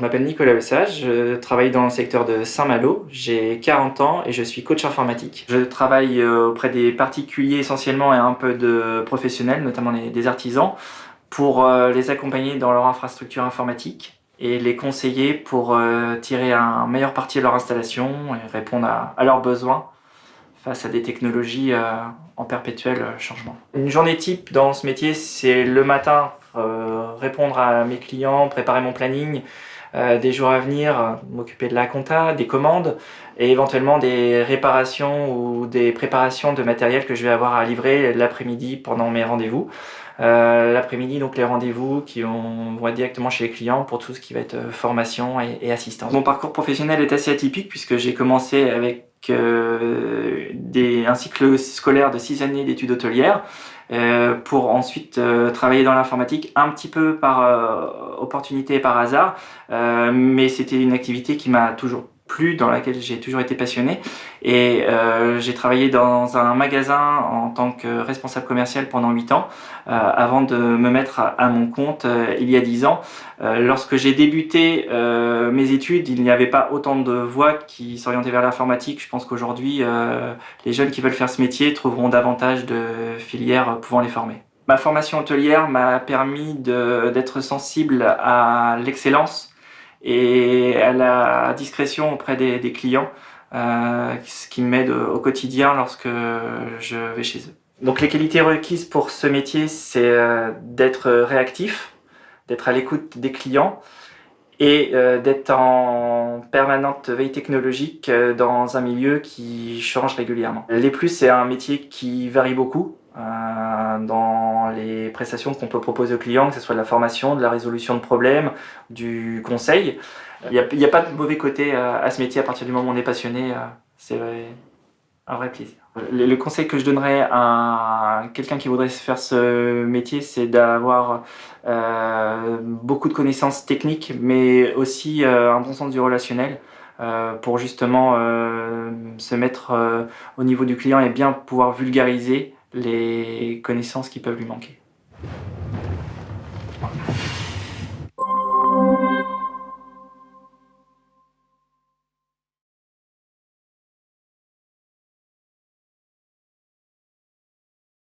Je m'appelle Nicolas Lesage, je travaille dans le secteur de Saint-Malo, j'ai 40 ans et je suis coach informatique. Je travaille auprès des particuliers essentiellement et un peu de professionnels, notamment des artisans, pour les accompagner dans leur infrastructure informatique et les conseiller pour tirer un meilleur parti de leur installation et répondre à leurs besoins face à des technologies en perpétuel changement. Une journée type dans ce métier, c'est le matin, répondre à mes clients, préparer mon planning, des jours à venir, m'occuper de la compta, des commandes et éventuellement des réparations ou des préparations de matériel que je vais avoir à livrer l'après-midi pendant mes rendez-vous. L'après-midi, donc les rendez-vous vont être directement chez les clients pour tout ce qui va être formation et assistance. Mon parcours professionnel est assez atypique puisque j'ai commencé avec un cycle scolaire de 6 années d'études hôtelières pour ensuite travailler dans l'informatique un petit peu par opportunité et par hasard, mais c'était une activité qui m'a toujours plu, dans laquelle j'ai toujours été passionné et j'ai travaillé dans un magasin en tant que responsable commercial pendant 8 ans avant de me mettre à mon compte il y a 10 ans. Lorsque j'ai débuté mes études, il n'y avait pas autant de voies qui s'orientaient vers l'informatique. Je pense qu'aujourd'hui, les jeunes qui veulent faire ce métier trouveront davantage de filières pouvant les former. Ma formation hôtelière m'a permis d'être sensible à l'excellence et à la discrétion auprès des clients, ce qui m'aide au quotidien lorsque je vais chez eux. Donc les qualités requises pour ce métier, c'est d'être réactif, d'être à l'écoute des clients et d'être en permanente veille technologique dans un milieu qui change régulièrement. Les plus, c'est un métier qui varie beaucoup dans les prestations qu'on peut proposer aux clients, que ce soit de la formation, de la résolution de problèmes, du conseil. Il n'y a pas de mauvais côté à ce métier à partir du moment où on est passionné, c'est un vrai plaisir. Le conseil que je donnerais à quelqu'un qui voudrait faire ce métier, c'est d'avoir beaucoup de connaissances techniques, mais aussi un bon sens du relationnel pour justement se mettre au niveau du client et bien pouvoir vulgariser les connaissances qui peuvent lui manquer.